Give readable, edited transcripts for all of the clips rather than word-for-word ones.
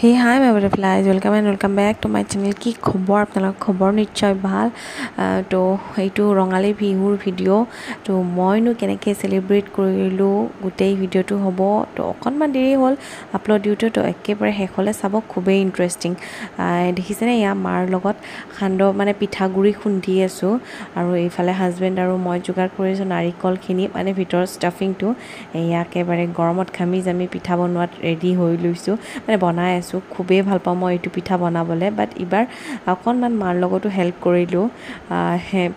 Hey, hi my butterflies, welcome back to my channel. কি খবৰ আপোনালোক খবৰ নিশ্চয় ভাল তো এইটো ৰঙালী বিহুৰ ভিডিঅ' তো মইনো কেনেকৈ চেলিব্ৰেট কৰিলোঁ গোটেই ভিডিঅ'টো হ'ব তো অকণমান দেৰি হ'ল আপলোড দিওঁতে তো একেবাৰে শেষলৈ চাব খুবেই ইণ্টাৰেষ্টিং দেখিছেনে এয়া মাৰ লগত মানে পিঠাগুড়ি খুন্দি আছোঁ আৰু এইফালে হাজবেণ্ড আৰু মই যোগাৰ কৰিছোঁ নাৰিকলখিনি মানে ভিতৰৰ ষ্টাফিংটো এয়া একেবাৰে গৰমত ঘামি জামি পিঠা বনোৱাত ৰেডি হৈ লৈছোঁ মানে বনাই আছোঁ খুবেই ভাল পাওঁ মই এইটো পিঠা বনাবলৈ বাট এইবাৰ অকণমান মাৰ লগতো হেল্প কৰিলোঁ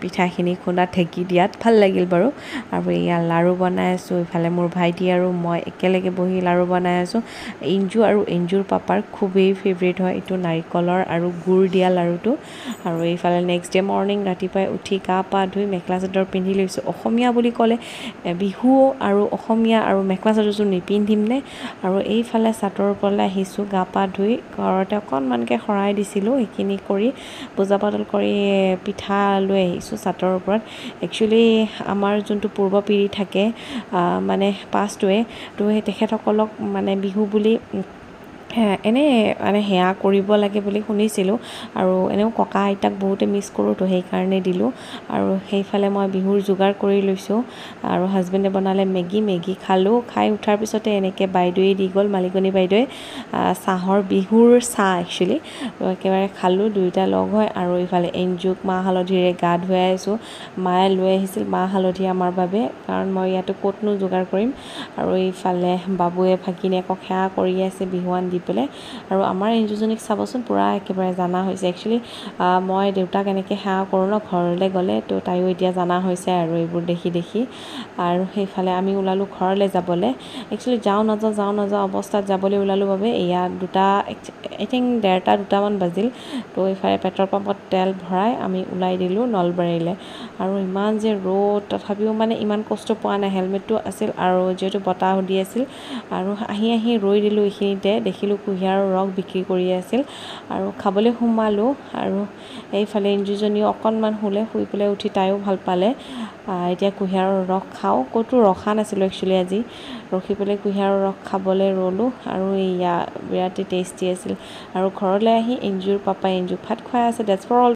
পিঠাখিনি খুন্দাত ঢেঁকি দিয়াত ভাল লাগিল বাৰু আৰু এয়া লাড়ু বনাই আছোঁ ইফালে মোৰ ভাইটি আৰু মই একেলগে বহি লাড়ু বনাই আছোঁ এঞ্জুৰ পাপাৰ খুবেই ফেভৰেট হয় এইটো নাৰিকলৰ আৰু গুড় দিয়া লাড়ুটো আৰু এইফালে নেক্সট ডে মৰ্ণিং ৰাতিপুৱাই উঠি গা পা ধুই মেখেলা চাদৰ পিন্ধি লৈছোঁ অসমীয়া বুলি ক'লে বিহু আৰু অসমীয়া আৰু মেখেলা চাদৰযোৰ নিপিন্ধিমনে আৰু এইফালে চাদৰ ওপৰলৈ আহিছোঁ গা পা ধুই ঘৰতে অকণমানকৈ শৰাই দিছিলোঁ সেইখিনি কৰি পূজা পাতল কৰি পিঠা লৈ আহিছোঁ চাদৰ ওপৰত একচুৱেলি আমাৰ যোনটো পূৰ্বপিঢ়ি থাকে মানে পাষ্টটোৱে তো সেই তেখেতসকলক মানে বিহু বুলি এনেই মানে সেয়া কৰিব লাগে বুলি শুনিছিলোঁ আৰু এনেও ককা আইতাক বহুতে মিছ কৰোঁ তো সেইকাৰণে দিলোঁ আৰু সেইফালে মই বিহুৰ যোগাৰ কৰি লৈছোঁ আৰু হাজবেণ্ডে বনালে মেগী খালোঁ খাই উঠাৰ পিছতে এনেকৈ বাইদেৱে দি গ'ল মালিকনী বাইদেৱে বিহুৰ চাহ একচুৱেলি একেবাৰে খালোঁ দুয়োটা লগ হৈ আৰু ইফালে এঞ্জুক মাহ হালধিৰে গা ধুৱাই আছোঁ মায়ে লৈ আহিছিল মাহ হালধি আমাৰ বাবে কাৰণ মই ইয়াতো ক'তনো যোগাৰ কৰিম আৰু এইফালে বাবুৱে ভাগিনীয়েকক সেৱা কৰি আছে বিহুৱান দি পেলাই আৰু আমাৰ এঞ্জুজনীক চাবচোন পূৰা একেবাৰে জানা হৈছে একচুৱেলি মই দেউতাক এনেকৈ সেৱা কৰোঁ ন ঘৰলৈ গ'লে তো তাইও এতিয়া জানা হৈছে আৰু এইবোৰ দেখি আৰু সেইফালে আমি ওলালোঁ ঘৰলৈ যাবলৈ একচুৱেলি যাওঁ নাযাওঁ অৱস্থাত যাবলৈ ওলালোঁ বাবে এয়া আই থিংক 1:30-2টামান বাজিল তো এইফালে পেট্ৰল পাম্পত তেল ভৰাই আমি ওলাই দিলোঁ নলবাৰীলৈ আৰু ইমান যে ৰ'দ তথাপিও মানে ইমান কষ্ট পোৱা নাই হেলমেটটো আছিল আৰু যিহেতু বতাহ দি আছিল আৰু আহি ৰৈ দিলোঁ এইখিনিতে দেখিলোঁ কুঁহিয়াৰৰ ৰস বিক্ৰী কৰি আছিল আৰু খাবলৈ সোমালোঁ আৰু এইফালে এঞ্জুজনীও অকণমান শুই পেলাই উঠি তাইও ভাল পালে এতিয়া কুঁহিয়াৰৰ ৰস খাওঁ ক'তো ৰখা নাছিলোঁ একচুৱেলি আজি ৰখি পেলাই কুঁহিয়াৰৰ ৰস খাবলৈ ৰ'লোঁ আৰু এয়া বিৰাটেই টেষ্টি আছিল আৰু ঘৰলৈ আহি এঞ্জুৰ পাপাই এঞ্জুক ভাত খুৱাই আছে ডেটছ ফৰ অল